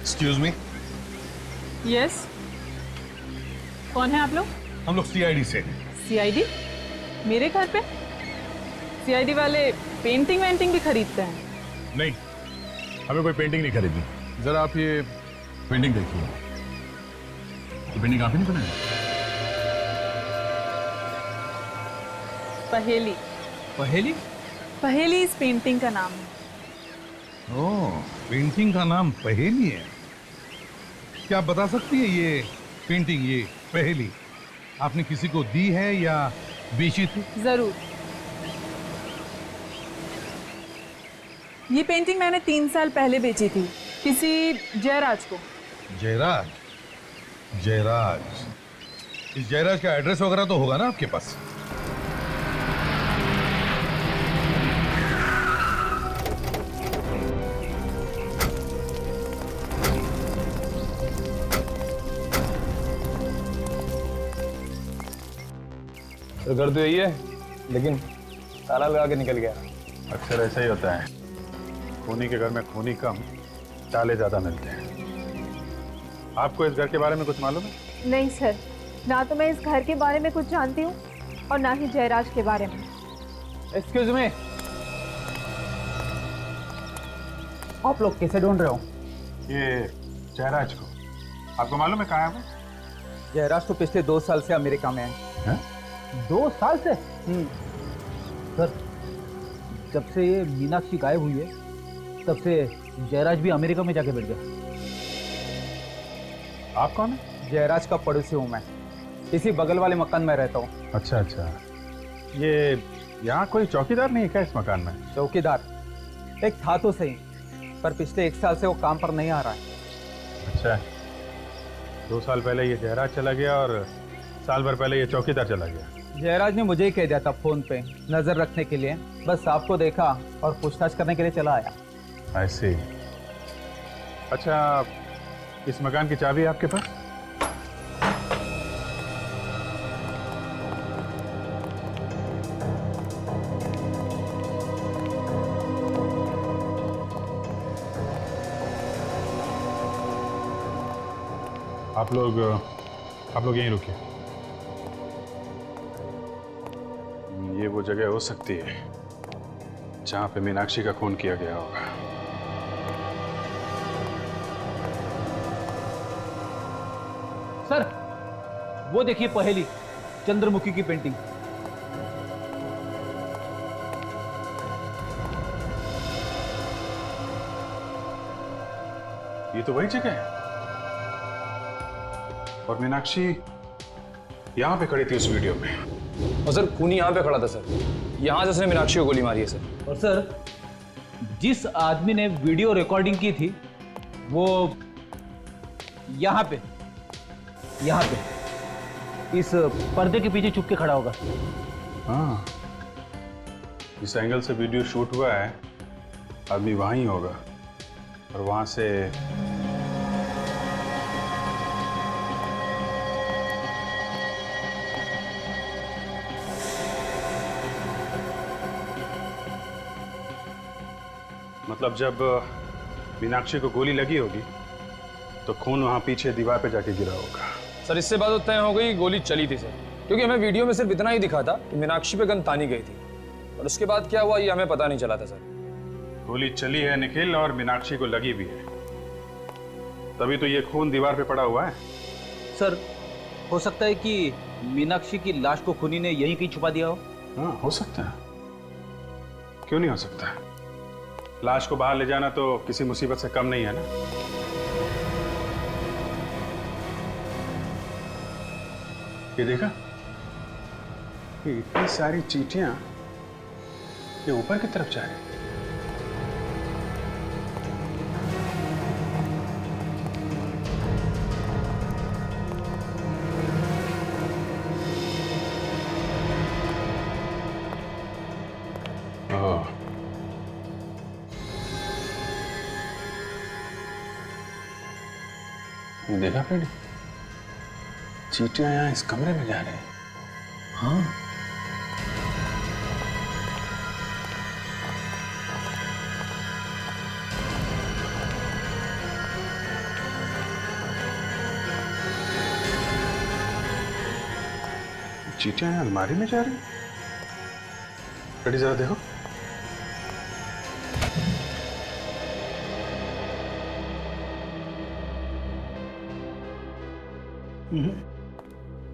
Excuse me. Yes, कौन है आप लोग? हम लोग सीआईडी से। सीआईडी? मेरे घर पे? सीआईडी वाले पेंटिंग वेंटिंग भी खरीदते हैं? नहीं, हमें कोई पेंटिंग नहीं खरीदनी। जरा आप ये पेंटिंग देखिए। ये पेंटिंग आप ही नहीं बनाई? पहेली। पहेली? पहेली इस पेंटिंग का नाम है। ओह, पेंटिंग का नाम पहेली है। क्या आप बता सकती है ये पेंटिंग, ये पहेली आपने किसी को दी है या बेची थी? जरूर। ये पेंटिंग मैंने 3 साल पहले बेची थी किसी जयराज को। जयराज? जयराज, इस जयराज का एड्रेस वगैरह तो होगा ना आपके पास? तो घर तो यही है, लेकिन ताला लगा के निकल गया। अक्सर ऐसा ही होता है, खूनी के घर में खूनी कम, ताले ज्यादा मिलते हैं। आपको इस घर के बारे में कुछ मालूम है? नहीं सर, ना तो मैं इस घर के बारे में कुछ जानती हूँ और ना ही जयराज के बारे में। एक्सक्यूज मी, आप लोग कैसे ढूंढ रहे हो? ये जयराज को आपको मालूम है कहाँ है वो? जयराज तो पिछले 2 साल से अमेरिका में है। हैं? 2 साल से? सर, जब से ये मीनाक्षी गायब हुई है तब से जयराज भी अमेरिका में जाके बैठ गया। आप कौन है? जयराज का पड़ोसी हूँ मैं, इसी बगल वाले मकान में रहता हूँ। अच्छा अच्छा, ये यहाँ कोई चौकीदार नहीं है क्या इस मकान में? चौकीदार एक था तो सही, पर पिछले 1 साल से वो काम पर नहीं आ रहा है। अच्छा, 2 साल पहले ये जयराज चला गया और साल भर पहले ये चौकीदार चला गया। जयराज ने मुझे ही कह दिया था फोन पे नजर रखने के लिए, बस आपको देखा और पूछताछ करने के लिए चला आया। ऐसे। अच्छा, इस मकान की चाबी है आपके पास? आप लोग यहीं रुकिए। ये वो जगह हो सकती है जहां पे मीनाक्षी का खून किया गया होगा। सर, वो देखिए पहेली, चंद्रमुखी की पेंटिंग। ये तो वही जगह है और मीनाक्षी यहां पे खड़ी थी उस वीडियो में। और सर, खूनी यहाँ पे खड़ा था सर, यहाँ से उसने मीनाक्षी को गोली मारी है सर। और सर, जिस आदमी ने वीडियो रिकॉर्डिंग की थी वो यहाँ पे इस पर्दे के पीछे छुप के खड़ा होगा। हाँ, इस एंगल से वीडियो शूट हुआ है, आदमी वहीं होगा और वहां से मतलब जब मीनाक्षी को गोली लगी होगी तो खून वहां पीछे दीवार पे जाके गिरा होगा। सर, इससे बात तो तय हो गई गोली चली थी सर, क्योंकि हमें वीडियो में सिर्फ इतना ही दिखा था कि मीनाक्षी पे गन तानी गई थी और उसके बाद क्या हुआ ये हमें पता नहीं चला था सर। गोली चली है निखिल और मीनाक्षी को लगी भी है, तभी तो ये खून दीवार पे पड़ा हुआ है। सर, हो सकता है कि मीनाक्षी की लाश को खूनी ने यहीं कहीं छुपा दिया हो। हाँ, हो सकता है, क्यों नहीं हो सकता है। लाश को बाहर ले जाना तो किसी मुसीबत से कम नहीं है ना। ये देखा, ये इतनी सारी चींटियां ये ऊपर की तरफ जा रही हैं। ओह, ये देखा फ्रेंड, चींटियां यहाँ इस कमरे में जा रहे हैं। हाँ, चीटियां यहाँ अलमारी में जा रही? कड़ी जरा देखो।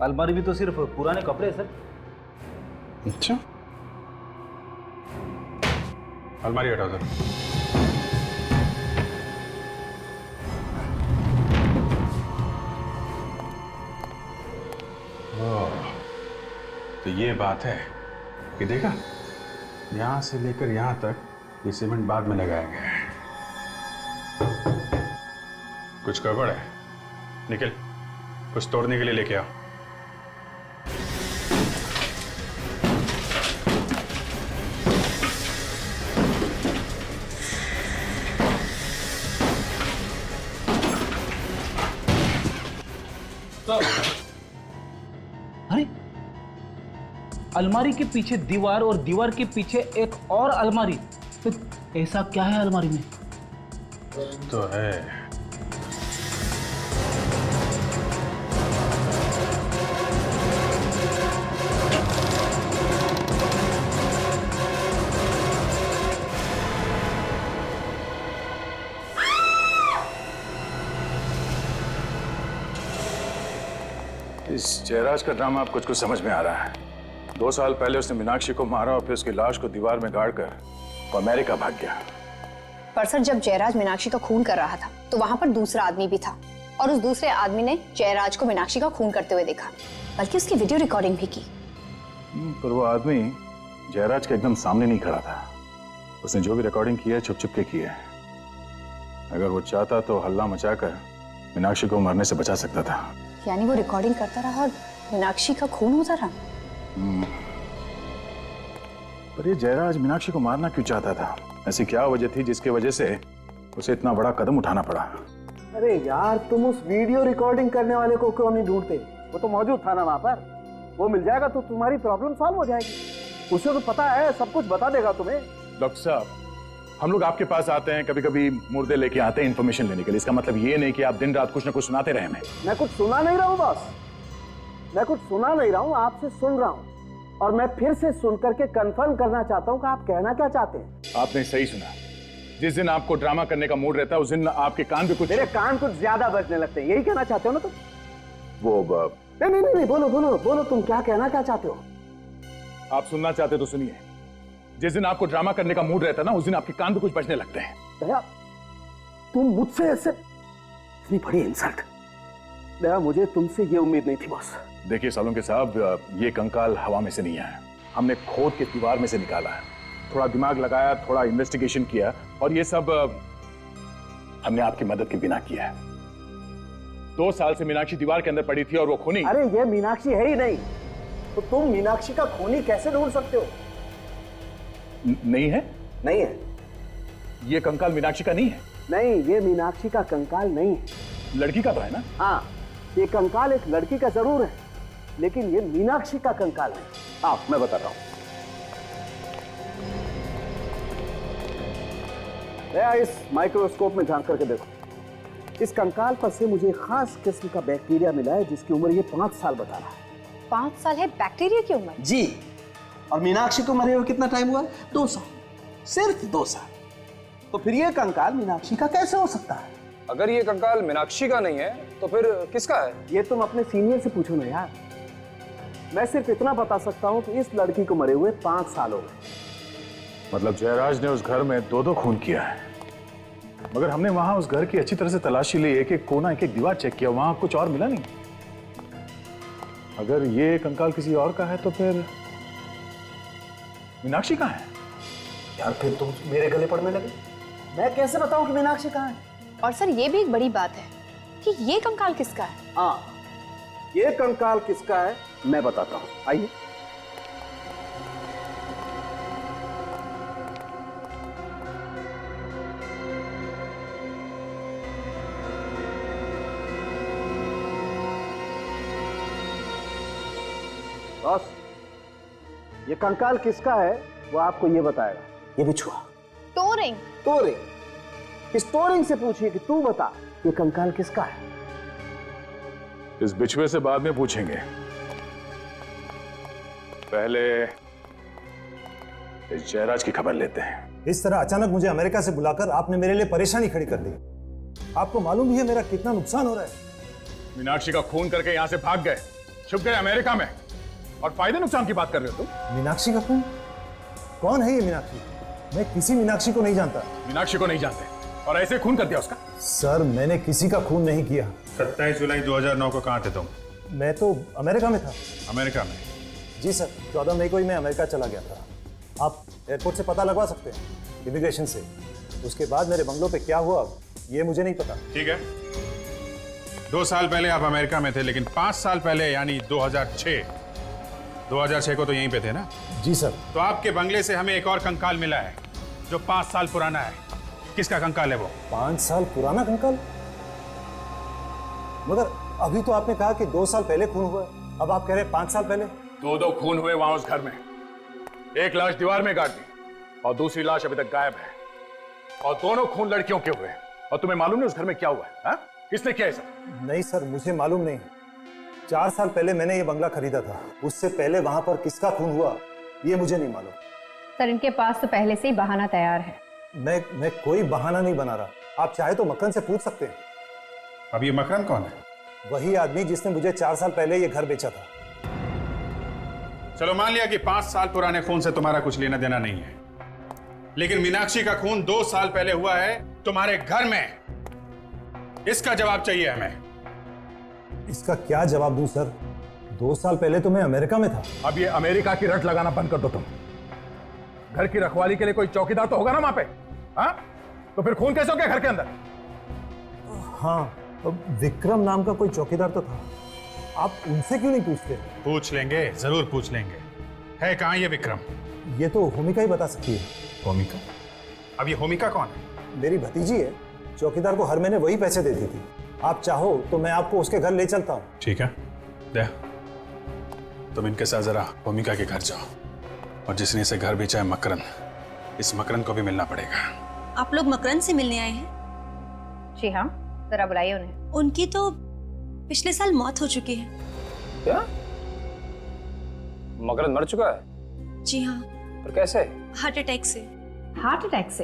अलमारी भी तो सिर्फ पुराने कपड़े हैं सर। अच्छा, अलमारी हटाओ जरा। ओह, तो ये बात है कि देखा, यहां से लेकर यहां तक ये सीमेंट बाद में लगाया गया है। कुछ गड़बड़ है। निखिल, कुछ तोड़ने के लिए लेके आओ। अरे अलमारी के पीछे दीवार और दीवार के पीछे एक और अलमारी, तो ऐसा क्या है अलमारी में? तो है। इस जयराज का ड्रामा अब कुछ समझ में आ रहा है। 2 साल पहले उसने मीनाक्षी को मारा और फिर उसकी लाश को दीवार में गाड़कर वो अमेरिका भाग गया। पर सर, जब जयराज मीनाक्षी का खून कर रहा था तो वहां पर दूसरा आदमी भी था और उस दूसरे आदमी ने जयराज को मीनाक्षी का खून करते हुए देखा, बल्कि उसकी वीडियो रिकॉर्डिंग भी की। पर वो आदमी जयराज के एकदम सामने नहीं खड़ा था। उसने जो भी रिकॉर्डिंग की है छुप छुप के की है। अगर वो चाहता तो हल्ला मचाकर मीनाक्षी को मरने से बचा सकता था। यानी वो रिकॉर्डिंग करता रहा और मीनाक्षी का खून होता रहा। पर ये जयराज मीनाक्षी को मारना क्यों चाहता था? ऐसी क्या वजह थी जिसकी वजह से उसे इतना बड़ा कदम उठाना पड़ा? अरे यार, तुम उस वीडियो रिकॉर्डिंग करने वाले को क्यों नहीं ढूंढते? वो तो मौजूद था ना वहां पर। वो मिल जाएगा तो तुम्हारी प्रॉब्लम सॉल्व हो जाएगी। उसे तो पता है, सब कुछ बता देगा तुम्हें। डॉक्टर साहब, हम लोग आपके पास आते हैं, कभी कभी मुर्दे लेके आते हैं इन्फॉर्मेशन लेने के लिए। इसका मतलब ये नहीं कि आप दिन रात कुछ ना कुछ सुनाते रहे हमें। मैं कुछ सुना नहीं रहा हूँ बॉस, मैं कुछ सुना नहीं रहा हूँ, आपसे सुन रहा हूँ। और मैं फिर से सुन करके कंफर्म करना चाहता हूँ कि आप कहना क्या चाहते हैं। आपने सही सुना। जिस दिन आपको ड्रामा करने का मूड रहता है उस दिन आपके कान पे कुछ, मेरे कान कुछ ज्यादा बजने लगते हैं। यही कहना चाहते हो ना तुम? वो नहीं, बोलो बोलो बोलो, तुम क्या कहना क्या चाहते हो? आप सुनना चाहते तो सुनिए। जिस दिन आपको ड्रामा करने का मूड रहता है ना, उस दिन आपके कान पे कुछ बजने लगते हैं। दया, तुम मुझसे ऐसे इतनी बड़ी इंसल्ट। दया, मुझे तुमसे ये उम्मीद नहीं थी बॉस। देखिए सालों के साहब, ये कंकाल हवा में से नहीं आया। हमने खोद के दीवार में से निकाला है। थोड़ा दिमाग लगाया, थोड़ा इन्वेस्टिगेशन किया, और ये सब हमने आपकी मदद के बिना किया है। 2 साल से मीनाक्षी दीवार के अंदर पड़ी थी और वो खूनी। अरे ये मीनाक्षी है ही नहीं, तो तुम मीनाक्षी का खूनी कैसे ढूंढ सकते हो? नहीं है? नहीं है। ये कंकाल मीनाक्षी का नहीं है? नहीं, ये मीनाक्षी का कंकाल नहीं है। लड़की का तो है ना? हाँ, ये कंकाल एक लड़की का जरूर है, लेकिन ये मीनाक्षी का कंकाल नहीं। आओ, मैं बता रहा हूं। इस माइक्रोस्कोप में झांक करके देखो। इस कंकाल पर से मुझे खास किस्म का बैक्टीरिया मिला है जिसकी उम्र ये 5 साल बता रहा है। 5 साल है बैक्टीरिया की उम्र? जी। और मीनाक्षी को मरे हुए कितना टाइम हुआ? 2 साल, सिर्फ 2 साल। तो फिर ये कंकाल मीनाक्षी का कैसे हो सकता है? अगर ये कंकाल मीनाक्षी का नहीं है तो फिर किसका है? ये तुम अपने सीनियर से पूछो ना यार। मैं सिर्फ इतना बता सकता हूँ कि इस लड़की को मरे हुए 5 साल हो गए। मतलब जयराज ने उस घर में 2 खून किया है। मगर हमने वहां उस घर की अच्छी तरह से तलाशी ली, एक एक कोना, एक एक दीवार चेक किया, वहां कुछ और मिला नहीं। अगर ये कंकाल किसी और का है तो फिर मीनाक्षी कहाँ है? यार फिर तुम मेरे गले पड़ने लगे। मैं कैसे बताऊं कि मीनाक्षी कहाँ है? और सर, ये भी एक बड़ी बात है कि ये कंकाल किसका है। हाँ, ये कंकाल किसका है मैं बताता हूँ, आइए। बॉस, ये कंकाल किसका है वो आपको ये बताएगा। ये बिछुआ टोरिंग। टोरिंग। इस टोरिंग से पूछिए कि तू बता ये कंकाल किसका है। इस बिछुए से बाद में पूछेंगे। पहले इस जयराज की खबर लेते हैं। इस तरह अचानक मुझे अमेरिका से बुलाकर आपने मेरे लिए परेशानी खड़ी कर दी। आपको मालूम ही है मेरा कितना नुकसान हो रहा है। मीनाक्षी का खून करके यहां से भाग गए, छुप गए अमेरिका में, और फायदे नुकसान की बात कर रहे हो तुम। मीनाक्षी का खून? कौन है ये मीनाक्षी? मैं किसी मीनाक्षी को नहीं जानता। मीनाक्षी को नहीं जानते और ऐसे खून कर दिया उसका? सर मैंने किसी का खून नहीं किया। 27 जुलाई 2009 को कहाँ थे तुम? मैं तो अमेरिका में था। अमेरिका में? जी सर, 14 मई को ही मैं अमेरिका चला गया था। आप एयरपोर्ट से पता लगवा सकते हैं, इमिग्रेशन से। उसके बाद मेरे बंगलों पे क्या हुआ ये मुझे नहीं पता। ठीक है, 2 साल पहले आप अमेरिका में थे, लेकिन 5 साल पहले यानी 2006 को तो यहीं पे थे ना? जी सर। तो आपके बंगले से हमें एक और कंकाल मिला है जो 5 साल पुराना है। किसका कंकाल है वो? 5 साल पुराना कंकाल? मगर अभी तो आपने कहा कि 2 साल पहले खून हुआ है, अब आप कह रहे हैं 5 साल पहले। 2 खून हुए वहां उस घर में। एक लाश दीवार में गाड़ दी और दूसरी लाश अभी तक गायब है, और दोनों खून लड़कियों के हुए। और तुम्हें मालूम नहीं उस घर में क्या हुआ है? हा? किसने किया ऐसा? नहीं सर, मुझे मालूम नहीं। 4 साल पहले मैंने ये बंगला खरीदा था, उससे पहले वहां पर किसका खून हुआ ये मुझे नहीं मालूम। सर इनके पास तो पहले से ही बहाना तैयार है। मैं कोई बहाना नहीं बना रहा। आप चाहे तो मकरन से पूछ सकते हैं। अब ये मकरन कौन है? वही आदमी जिसने मुझे 4 साल पहले ये घर बेचा था। चलो मान लिया कि 5 साल पुराने खून से तुम्हारा कुछ लेना देना नहीं है, लेकिन मीनाक्षी का खून 2 साल पहले हुआ है तुम्हारे घर में। इसका जवाब चाहिए हमें। इसका क्या जवाब दूं सर? 2 साल पहले तो मैं अमेरिका में था। अब ये अमेरिका की रट लगाना बंद कर दो तुम। घर की रखवाली के लिए कोई चौकीदार तो होगा ना वहां पे? हाँ? तो फिर खून कैसे हो गया घर के अंदर? हाँ, विक्रम नाम का कोई चौकीदार तो था। आप उनसे क्यों नहीं पूछते? पूछ लेंगे, जरूर पूछ लेंगे। है कहाँ ये विक्रम? ये तो होमिका ही बता सकती है। होमिका? अब ये होमिका कौन है? मेरी भतीजी है। चौकीदार को हर महीने वही पैसे देती थी। आप चाहो तो मैं आपको उसके घर ले चलता हूँ। ठीक है, दे। तुम इनके साथ जरा होमिका के घर जाओ, और जिसने इसे घर बेचा है मकरन, इस मकरन को भी मिलना पड़ेगा। आप लोग मकरन से मिलने आए हैं? जी हाँ, जरा बुलाइए उन्हें। उनकी तो पिछले साल मौत हो चुकी है। क्या? मकरन मर चुका है? जी हाँ। पर कैसे? हार्ट अटैक से। हार्ट अटैक से?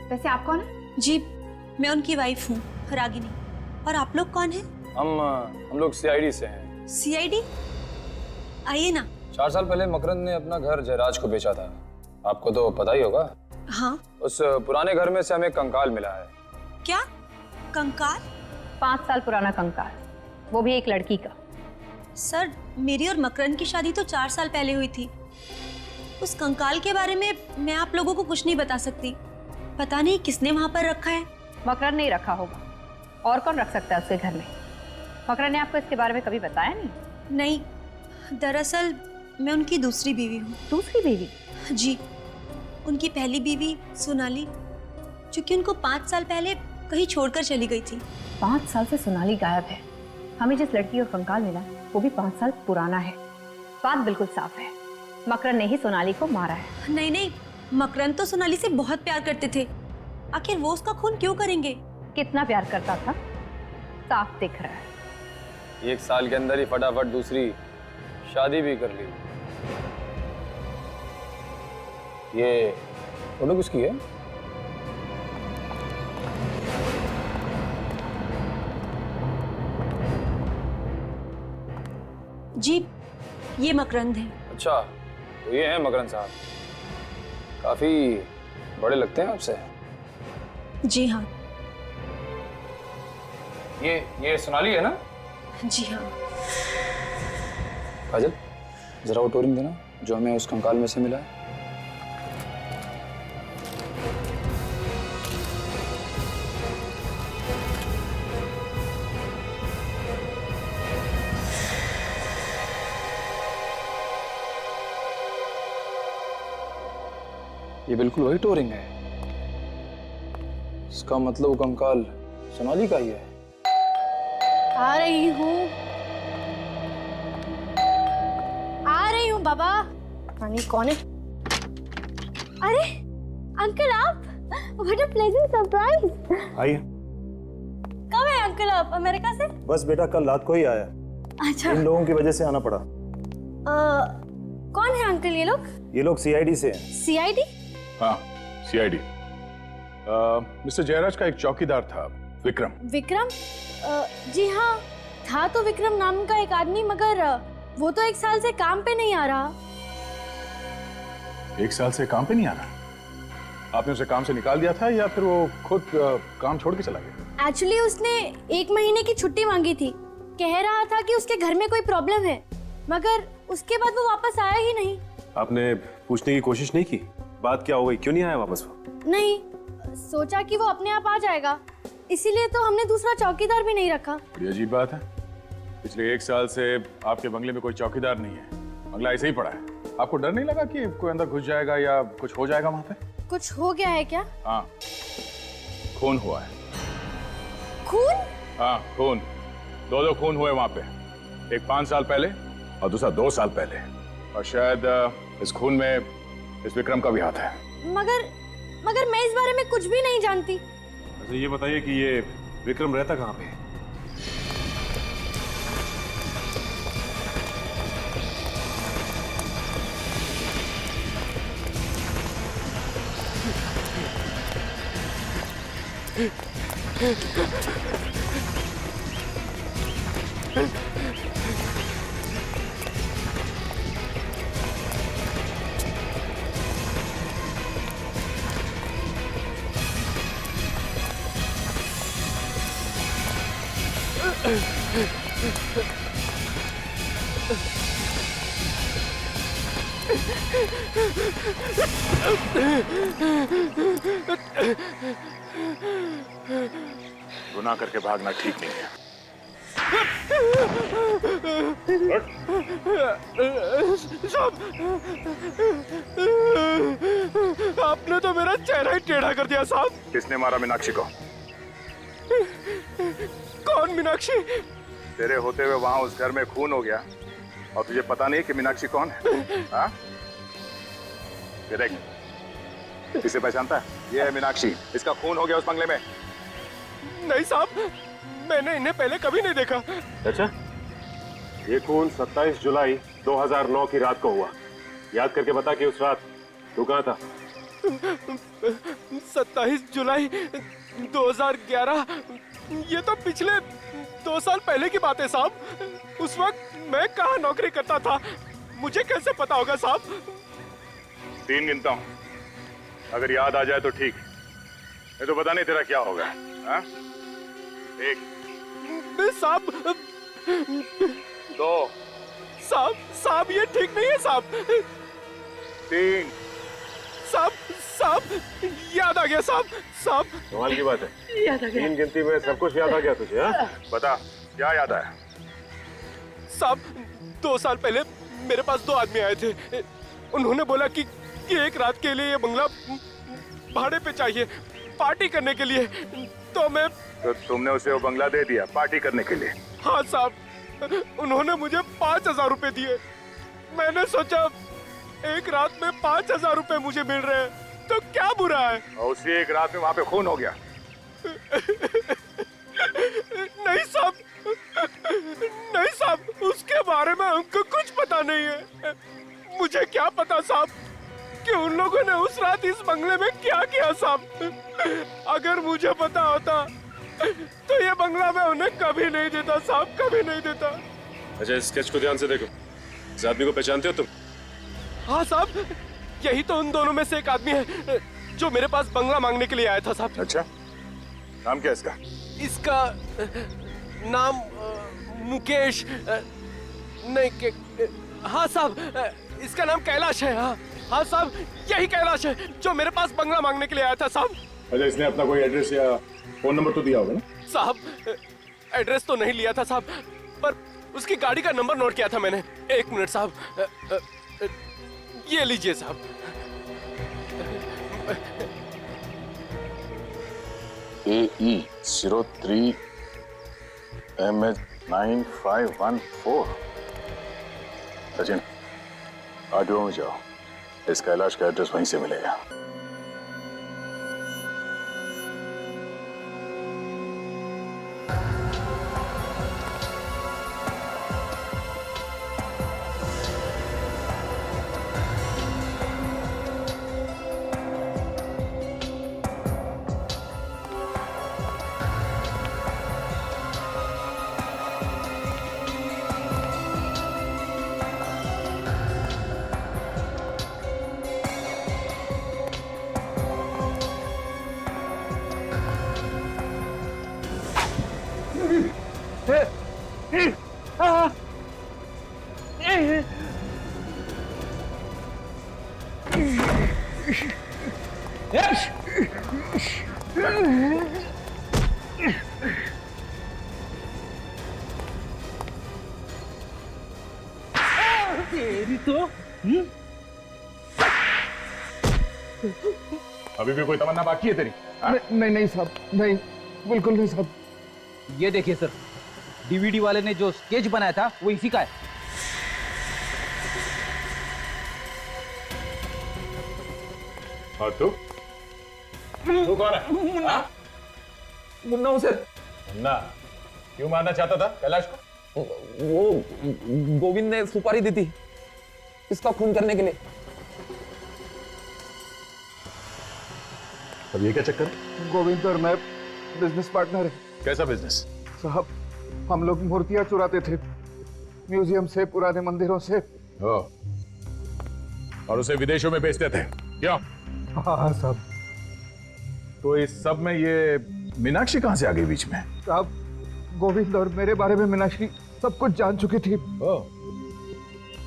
वैसे आप कौन है? जी मैं उनकी वाइफ हूँ, रागिनी। और आप लोग कौन हैं? हम लोग सीआईडी से हैं। सीआईडी? आइए ना। 4 साल पहले मकरन ने अपना घर जयराज को बेचा था, आपको तो पता ही होगा। हाँ। उस पुराने घर में से हमें कंकाल मिला है। क्या कंकाल? 5 साल पुराना कंकाल, वो भी एक लड़की का। सर मेरी और मकरन की शादी तो 4 साल पहले हुई थी। उस कंकाल के बारे में मैं आप लोगों को कुछ नहीं बता सकती। पता नहीं किसने वहां पर रखा है। मकरन नहीं रखा होगा, और कौन रख सकता है उसके घर में? मकरन ने आपको इसके बारे में कभी बताया नहीं? नहीं, दरअसल मैं उनकी दूसरी बीवी हूँ। दूसरी बीवी? जी, उनकी पहली बीवी सोनाली, जो कि उनको 5 साल पहले कहीं छोड़कर चली गई थी। 5 साल से सोनाली गायब है। हमें जिस लड़की और कंकाल मिला वो भी 5 साल पुराना है। बात बिल्कुल साफ है, मकरन ने ही सोनाली को मारा है। नहीं नहीं, मकरन तो सोनाली से बहुत प्यार करते थे। आखिर वो उसका खून क्यों करेंगे? कितना प्यार करता था साफ दिख रहा है। 1 साल के अंदर ही फटाफट दूसरी शादी भी कर ली। ये फोटो किसकी है? जी ये मकरंद है। अच्छा, तो ये हैं मकरन साहब। काफी बड़े लगते हैं आपसे। जी हाँ। ये सोनाली है ना? जी हाँ। काजल, जरा वो टोरिंग देना जो हमें उस कंकाल में से मिला है। ये बिल्कुल वही टोरिंग है। इसका मतलब वो कंकाल सोनाली का ही है। आ रही हूँ बाबा। पानी कौन है? अरे अंकल आप, व्हाट अ प्लेजेंट सरप्राइज। आइए। कब है अंकल आप अमेरिका से? बस बेटा कल रात को ही आया। अच्छा। इन लोगों की वजह से आना पड़ा। कौन है अंकल ये लोग? ये लोग सीआईडी से हैं। सीआईडी? हाँ, सीआईडी। मिस्टर जयराज का एक चौकीदार था, विक्रम। विक्रम? जी हाँ, था तो विक्रम नाम का एक आदमी, मगर वो तो 1 साल से काम पे नहीं आ रहा। 1 साल से काम पे नहीं आ रहा? आपने उसे काम से निकाल दिया था या फिर वो खुद काम छोड़ के चला गया? एक्चुअली उसने 1 महीने की छुट्टी मांगी थी। कह रहा था कि उसके घर में कोई प्रॉब्लम है, मगर उसके बाद वो वापस आया ही नहीं। आपने पूछने की कोशिश नहीं की बात क्या हो गई, क्यों नहीं आया वापस वो? नहीं, सोचा कि वो अपने आप आ जाएगा, इसीलिए तो हमने दूसरा चौकीदार भी नहीं रखा। बड़ी अजीब बात है, पिछले 1 साल से आपके बंगले में कोई चौकीदार नहीं है, बंगला ऐसे ही पड़ा है। आपको डर नहीं लगा कि कोई अंदर घुस जाएगा या कुछ हो जाएगा वहां पे? कुछ हो गया है क्या? हाँ, खून हुआ है। खून? हाँ, खून। 2 खून हुए वहां पे, एक 5 साल पहले और दूसरा 2 साल पहले, और शायद इस खून में इस विक्रम का भी हाथ है। मगर मैं इस बारे में कुछ भी नहीं जानती। अच्छा ये बताइए कि ये विक्रम रहता कहाँ पे है? गुनाह करके भागना ठीक नहीं है। आपने तो मेरा चेहरा ही टेढ़ा कर दिया साहब। किसने मारा मीनाक्षी को? कौन मीनाक्षी? तेरे होते हुए वहां उस घर में खून हो गया और तुझे पता नहीं कि मीनाक्षी कौन है? हाँ? ये देख, किसे पहचानता है? ये है मीनाक्षी, इसका खून हो गया उस बंगले में। नहीं साहब, मैंने इन्हें पहले कभी नहीं देखा। अच्छा, ये खून 27 जुलाई 2009 की रात को हुआ। याद करके बता कि उस रात तू कहाँ था? 27 जुलाई 2011, ये तो पिछले 2 साल पहले की बात है साहब। उस वक्त मैं कहाँ नौकरी करता था, मुझे कैसे पता होगा साहब? 3 गिनता हूँ, अगर याद आ जाए तो ठीक, नहीं तो पता नहीं तेरा क्या होगा। हाँ? 1 साहब, 2 साहब ये ठीक नहीं है साहब। 3 साहब याद आ गया साहब। कमाल की बात है, याद आ गया। 3 गिनती में सब कुछ याद आ गया तुझे? हाँ? बता क्या याद आया? साहब 2 साल पहले मेरे पास 2 आदमी आए थे। उन्होंने बोला कि 1 रात के लिए ये बंगला भाड़े पे चाहिए, पार्टी करने के लिए। तो तुमने उसे वो बंगला दे दिया पार्टी करने के लिए? हाँ साहब, उन्होंने मुझे 5000 रुपए दिए। मैंने सोचा 1 रात में 5000 रुपए मुझे मिल रहे हैं तो क्या बुरा है। और उसी 1 रात में वहां पे खून हो गया? नहीं साहब, उसके बारे में हमको कुछ पता नहीं है। मुझे क्या पता साहब कि उन लोगों ने उस रात इस बंगले में क्या किया साहब। अगर मुझे पता होता तो ये बंगला मैं उन्हें कभी नहीं देता साहब, कभी नहीं देता। अच्छा, इस स्केच को ध्यान से देखो, इस आदमी को पहचानते हो तुम? हाँ साहब, यही तो उन दोनों में से एक आदमी है जो मेरे पास बंगला मांगने के लिए आया था साहब। अच्छा, नाम क्या है इसका? इसका नाम मुकेश नहीं, हाँ साहब, इसका नाम कैलाश है। हाँ साहब, यही कैलाश है जो मेरे पास बंगला मांगने के लिए आया था साहब। अच्छा, इसने अपना कोई एड्रेस या फोन नंबर तो दिया होगा ना? साहब एड्रेस तो नहीं लिया था साहब, पर उसकी गाड़ी का नंबर नोट किया था मैंने। 1 मिनट साहब, ये लीजिए साहब। AE 03 MH 9514। सचिन, आरटीओ में जाओ, इस कैलाश का एड्रेस वहीं से मिलेगा। तेरी तो अभी भी कोई तमन्ना बाकी है तेरी? नहीं नहीं साहब, नहीं, बिल्कुल नहीं साहब। ये देखिए सर, डीवीडी वाले ने जो स्केच बनाया था वो इसी का है। और तू कौन है? मुन्ना हूँ सर। मुन्ना क्यों मारना चाहता था कैलाश को? वो गोविंद ने सुपारी दी थी इसका खून करने के लिए। अब ये क्या चक्कर? गोविंद और मैं बिजनेस पार्टनर है कैसा बिजनेस? साहब। हम लोग मूर्तियां चुराते थे म्यूजियम से, पुराने मंदिरों से। और उसे विदेशों में बेचते थे क्यों? हाँ साहब। तो इस सब में ये मीनाक्षी कहां से आ गई बीच में? साहब, गोविंद और मेरे बारे में मीनाक्षी सब कुछ जान चुकी थी।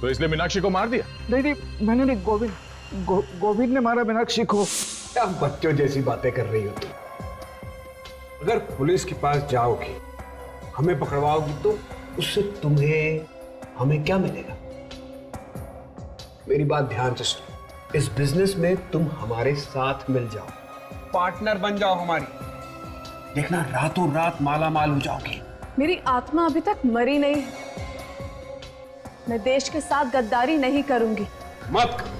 तो इसलिए मीनाक्षी को मार दिया? नहीं, मैंने नहीं, गोविंद ने मारा मीनाक्षी को। क्या बच्चों जैसी बातें कर रही हो तुम? अगर पुलिस के पास जाओगी, हमें पकड़वाओगी, तो उससे तुम्हें हमें क्या मिलेगा? मेरी बात ध्यान से सुनो। इस बिजनेस में तुम हमारे साथ मिल जाओ, पार्टनर बन जाओ हमारी, देखना रातों रात माला माल हो जाओगी। मेरी आत्मा अभी तक मरी नहीं। मैं देश के साथ गद्दारी नहीं करूंगी। मत करो,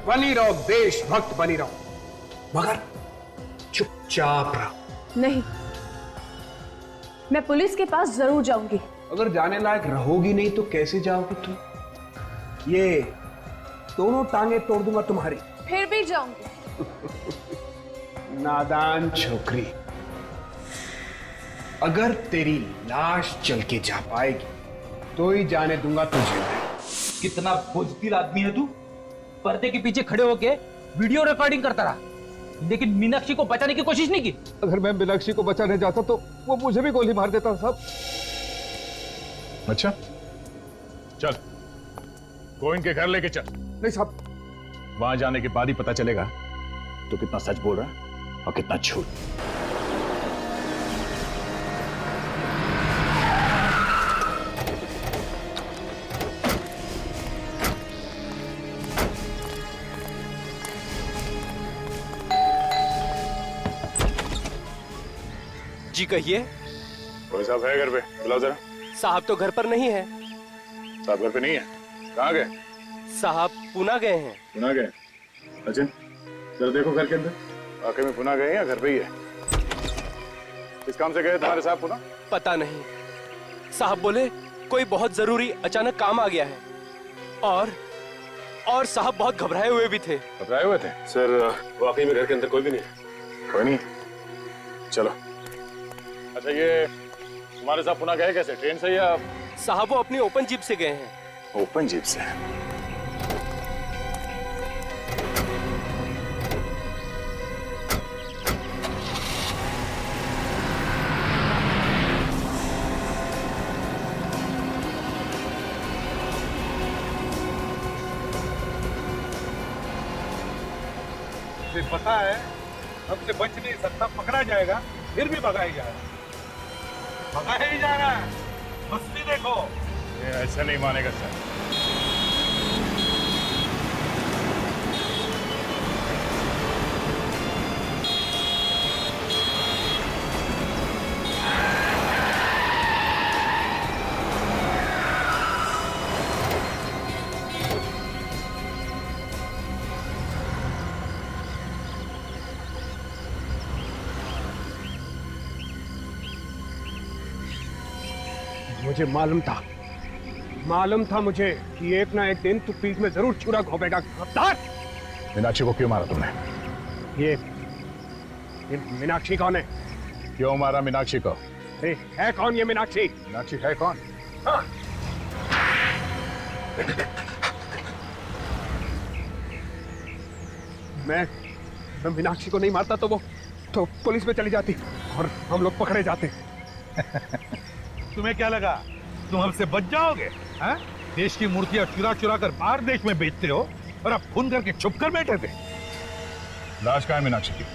बनी रहो, देशभक्त बनी रहो, मगर चुपचाप रहो। नहीं, मैं पुलिस के पास जरूर जाऊंगी। अगर जाने लायक रहोगी नहीं तो कैसे जाओगी तुम? ये दोनों टांगे तोड़ दूंगा तुम्हारी। फिर भी जाऊंगी। नादान छोकरी, अगर तेरी लाश चल के जा पाएगी तो ही जाने दूंगा तुझे। कितना बुज़दिल आदमी है तू। पर्दे के पीछे खड़े होके वीडियो रिकॉर्डिंग करता रहा, लेकिन मीनाक्षी को बचाने की कोशिश नहीं की। अगर मैं मीनाक्षी को बचाने जाता तो वो मुझे भी गोली मार देता साहब। अच्छा चल, गोविंद के घर लेके चल। नहीं साहब। वहां जाने के बाद ही पता चलेगा तो कितना सच बोल रहा है और कितना झूठ। जी कहिए। कोई साहब है घर पे? बुलाओ जरा। साहब तो घर पर नहीं है। साहब घर पे नहीं है? कहाँ गए? साहब पुणे गए हैं। पुणे गए? अच्छा जरा देखो घर के अंदर, वाकई में पुणे गए या घर पे ही है? किस काम से गए तुम्हारे साहब पुणे? पता नहीं, साहब बोले कोई बहुत जरूरी अचानक काम आ गया है। और साहब बहुत घबराए हुए भी थे। घबराए हुए थे? सर वाकई में घर के अंदर कोई भी नहीं है। कोई नहीं? चलो। अच्छा ये तुम्हारे साहब पुणे गए कैसे? ट्रेन से या? साहब वो अपनी ओपन जीप से गए हैं। ओपन जीप से? पता है हमसे बच नहीं सकता, पकड़ा जाएगा, फिर भी भगाया जाएगा। भगाया ही जा रहा है, मस्ती देखो। ये ऐसा नहीं मानेगा सर। मुझे मालूम था मुझे कि एक ना एक दिन तू पीठ में जरूर छुरा घोंपेगा। गद्दार! मीनाक्षी को क्यों मारा तुमने? ये मीनाक्षी कौन है? क्यों मारा मीनाक्षी को? है कौन ये मीनाक्षी? मीनाक्षी है कौन? हाँ। मैं मीनाक्षी को नहीं मारता तो वो तो पुलिस में चली जाती और हम लोग पकड़े जाते। तुम्हें क्या लगा तुम हमसे बच जाओगे? हाँ? देश की मूर्तियां चुरा चुरा कर बाहर देश में बेचते हो और अब खून करके छुप कर बैठे थे। लाश कहाँ है मीनाक्षी की?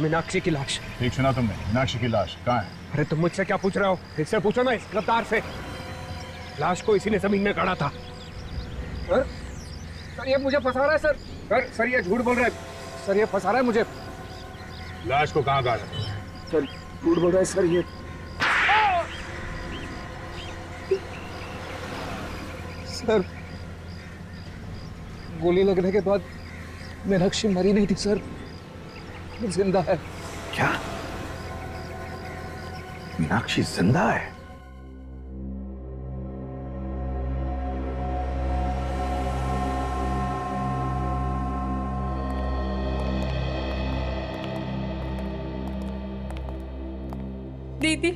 मीनाक्षी की लाश। ठीक सुना तुमने, मीनाक्षी की लाश कहाँ है? अरे तुम मुझसे क्या पूछ रहे हो? इससे पूछो ना, इस गिरफ्तार से। लाश को इसी ने जमीन में गाड़ा था। सर ये मुझे फंसा रहा है सर। सर ये झूठ बोल रहा है। सर ये फंसा रहा है मुझे। लाश को कहाँ गाड़ा? सर झूठ बोल रहा है सर ये। सर गोली लगने के बाद मीनाक्षी मरी नहीं थी सर, जिंदा है। क्या? मीनाक्षी जिंदा है? दीदी,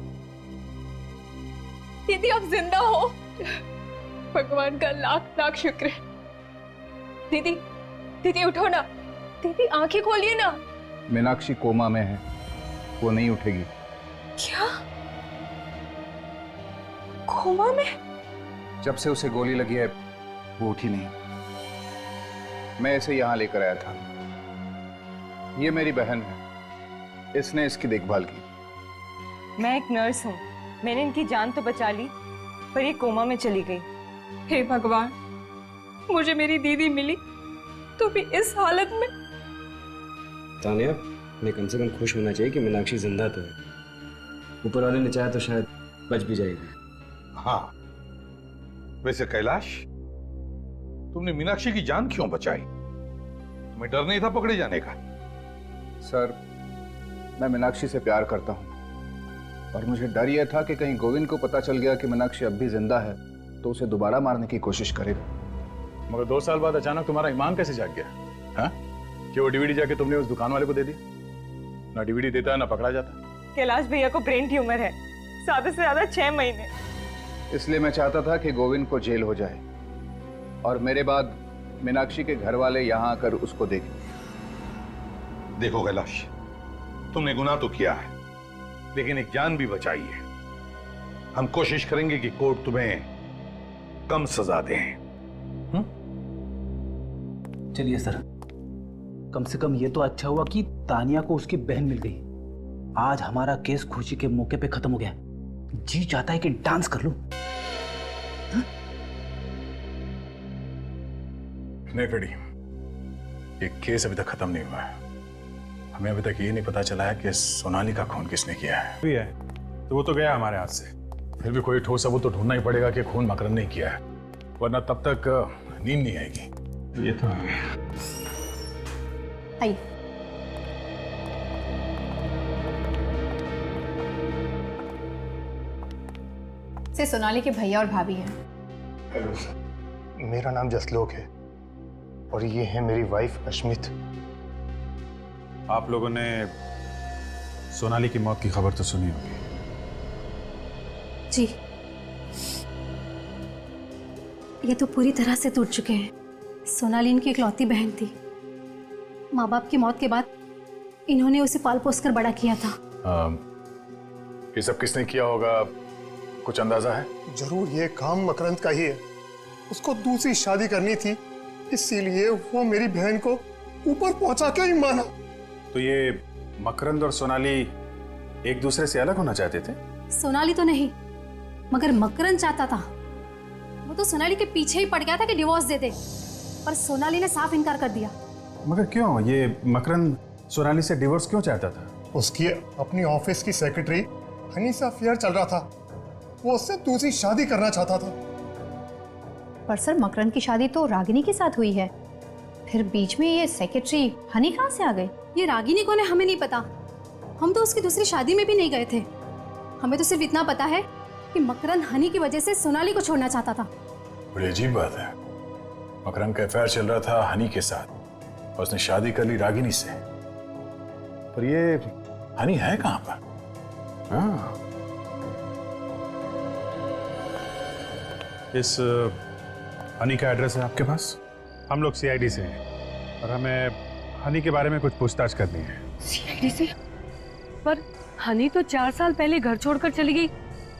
दीदी आप जिंदा हो। भगवान का लाख लाख शुक्र है। दीदी, दीदी उठो ना। दीदी आंखें खोलिए ना। मीनाक्षी कोमा में है, वो नहीं उठेगी। क्या? कोमा में? जब से उसे गोली लगी है वो उठी नहीं। मैं इसे यहाँ लेकर आया था। ये मेरी बहन है, इसने इसकी देखभाल की। मैं एक नर्स हूँ, मैंने इनकी जान तो बचा ली, पर ये कोमा में चली गई। हे भगवान, मुझे मेरी दीदी मिली तो भी इस हालत में। तानिया, मैं कम से कम खुश होना चाहिए कि मीनाक्षी जिंदा तो है। ऊपर वाले ने चाहा तो शायद बच भी जाएगी। हाँ, वैसे कैलाश, तुमने मीनाक्षी की जान क्यों बचाई? तुम्हें डर नहीं था पकड़े जाने का? सर, मैं मीनाक्षी से प्यार करता हूँ और मुझे डर यह था कि कहीं गोविंद को पता चल गया कि मीनाक्षी अब भी जिंदा है तो उसे दोबारा मारने की कोशिश करेगा। मगर 2 साल बाद अचानक तुम्हारा ईमान कैसे जाग गया? हाँ? कि वो डीवीडी जाके तुमने उस दुकान वाले को दे दिया? ना डीवीडी देता ना पकड़ा जाता। कैलाश भैया को ब्रेन ट्यूमर है, ज्यादा से ज्यादा 6 महीने। इसलिए मैं चाहता था कि गोविंद को जेल हो जाए और मेरे बाद मीनाक्षी के घर वाले यहाँ आकर उसको देखें। देखो कैलाश, तुमने गुनाह तो किया है, लेकिन एक जान भी बचाई है। हम कोशिश करेंगे कि कोर्ट तुम्हें कम सजा दे। चलिए सर, कम से कम ये तो अच्छा हुआ कि तानिया को उसकी बहन मिल गई। आज हमारा केस खुशी के मौके पे खत्म हो गया। जी चाहता है कि डांस कर लूं। नहीं फेडी, ये केस अभी तक खत्म नहीं हुआ है। हमें अभी तक ये नहीं पता चला है कि सोनाली का खून किसने किया है। भी है तो वो तो गया हमारे हाथ से, फिर भी कोई ठोस सबूत तो ढूंढना ही पड़ेगा कि खून मकरंद ने किया है, वरना तब तक नींद नहीं आएगी। ये तो आइए। से सोनाली के भैया और भाभी हैं। हेलो सर, मेरा नाम जसलोक है और ये है मेरी वाइफ अश्मित। आप लोगों ने सोनाली की मौत की खबर तो सुनी होगी। जी, ये तो पूरी तरह से टूट चुके हैं। सोनाली इनकी इकलौती बहन थी। माँ बाप की मौत के बाद इन्होंने उसे पाल पोस कर बड़ा किया था। ये सब किसने किया होगा, कुछ अंदाजा है? जरूर ये काम मकरंद का ही है। उसको दूसरी शादी करनी थी, इसीलिए वो मेरी बहन को ऊपर पहुंचा के ही माना। तो ये मकरंद और सोनाली एक दूसरे से अलग होना चाहते थे? सोनाली तो नहीं, मगर मकरंद चाहता था। वो तो सोनाली के पीछे ही पड़ गया था कि डिवोर्स दे दे, पर सोनाली ने साफ इनकार कर दिया। मगर क्यों? ये मकरंद सोनाली से डिवोर्स क्यों चाहता था? उसकी अपनी ऑफिस की सेक्रेटरी हनी से अफेयर चल रहा था, वो उससे दूसरी शादी करना चाहता था। पर सर, मकरंद की शादी तो रागिनी के साथ हुई है, फिर बीच में ये सेक्रेटरी हनी कहाँ से आ गई? ये रागिनी कौन है हमें नहीं पता। हम तो उसकी दूसरी शादी में भी नहीं गए थे। हमें तो सिर्फ इतना पता है कि मकरंद हनी की वजह से सोनाली को छोड़ना चाहता था। बड़ी अजीब बात है, मकरंद का अफेयर चल रहा था हनी के साथ और उसने शादी कर ली रागिनी से। पर ये हनी है कहां पर? हाँ, इस हनी का एड्रेस है आपके पास? हम लोग सीआईडी से हैं और हमें हनी के बारे में कुछ पूछताछ करनी है। सीआईडी से? पर हनी तो 4 साल पहले घर छोड़कर चली गई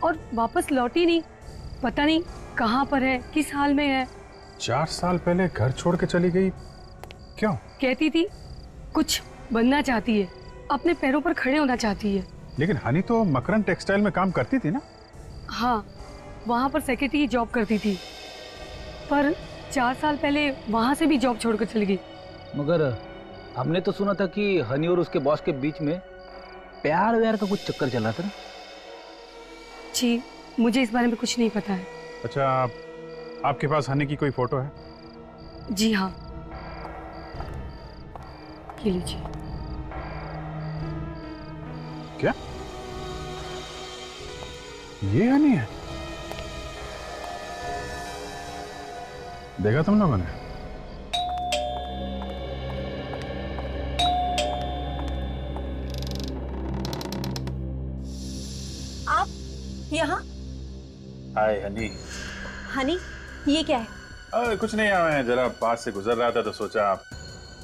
और वापस लौटी नहीं। पता नहीं कहाँ पर है, किस हाल में है। 4 साल पहले घर छोड़ के चली गई? क्यों? कहती थी कुछ बनना चाहती है, अपने पैरों पर खड़े होना चाहती है। लेकिन हनी तो मकरन टेक्सटाइल में काम करती थी ना? हाँ, वहाँ पर सेक्रेटरी जॉब करती थी, पर 4 साल पहले वहाँ से भी जॉब छोड़कर चली गई। मगर हमने तो सुना था कि हनी और उसके बॉस के बीच में प्यार व्यार का कुछ चक्कर चला था ना? जी, मुझे इस बारे में कुछ नहीं पता है। अच्छा, आपके पास हनी की कोई फोटो है? जी हाँ, ये लीजिए। क्या ये हनी है? देखा तुम लोगों ने? आप यहाँ? हाय हनी। हनी, ये क्या है? कुछ नहीं, मैं जरा पास से गुजर रहा था तो सोचा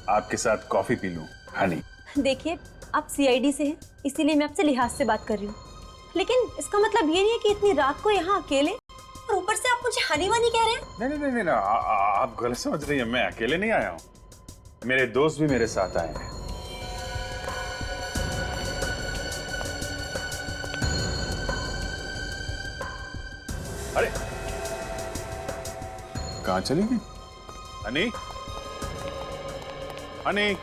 आपके साथ कॉफी पी लूं। हनी, देखिए, आप सीआईडी से हैं, इसीलिए मैं आपसे लिहाज से बात कर रही हूँ, लेकिन इसका मतलब ये नहीं है कि इतनी रात को यहाँ अकेले, और ऊपर से आप मुझे हनी वानी कह रहे हैं। नहीं, आप गलत समझ रही हैं। मैं अकेले नहीं आया हूँ, मेरे दोस्त भी मेरे साथ आए हैं। अरे कहाँ चली गई हनी? हनी,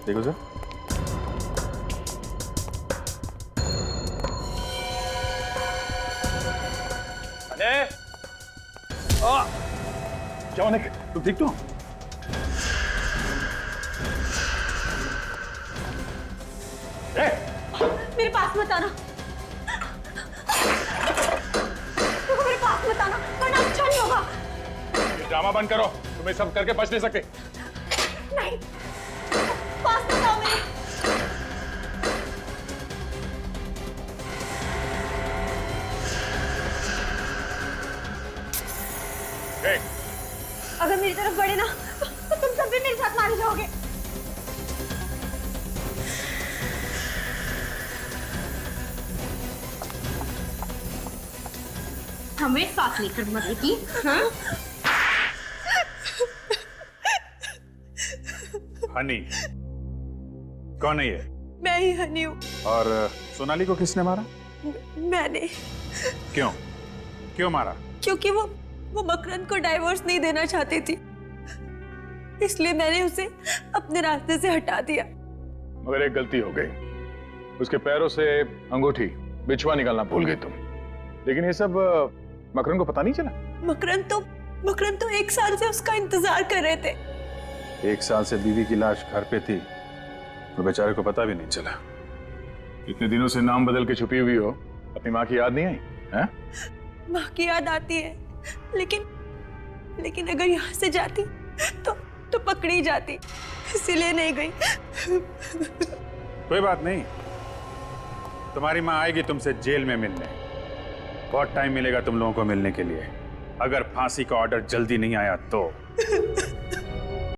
देखो सर। क्या होने? तुम ठीक तो? मेरे पास मत आना, मेरे पास मत आना, वरना अच्छा नहीं होगा। ये ड्रामा बंद करो, तुम्हें सब करके बच नहीं सकते। नहीं, पास मत आओ मेरे। अगर मेरी तरफ बढ़े ना तो तुम सब भी मेरे साथ मारे जाओगे। हमें साथ लेकर मरेगी? हाँ? हनी कौन है ये? मैं ही हनी हूँ। और सोनाली को किसने मारा? मैंने। क्यों? क्यों मारा? क्योंकि वो मकरंद को डाइवोर्स नहीं देना चाहती थी, इसलिए मैंने उसे अपने रास्ते से हटा दिया। मगर एक गलती हो गई, उसके पैरों से अंगूठी बिछुआ निकालना भूल गई तुम। लेकिन ये सब मकरंद को पता नहीं चला? मकरंद तो 1 साल से उसका इंतजार कर रहे थे। 1 साल से बीवी की लाश घर पे थी, तो बेचारे को पता भी नहीं चला। इतने दिनों से नाम बदल के छुपी हुई हो, अपनी माँ की याद नहीं आई? हैं? माँ की याद आती है, लेकिन अगर यहाँ से जाती तो पकड़ी जाती, इसीलिए नहीं गई। कोई बात नहीं, तुम्हारी माँ आएगी तुमसे जेल में मिलने। बहुत टाइम मिलेगा तुम लोगों को मिलने के लिए, अगर फांसी का ऑर्डर जल्दी नहीं आया तो।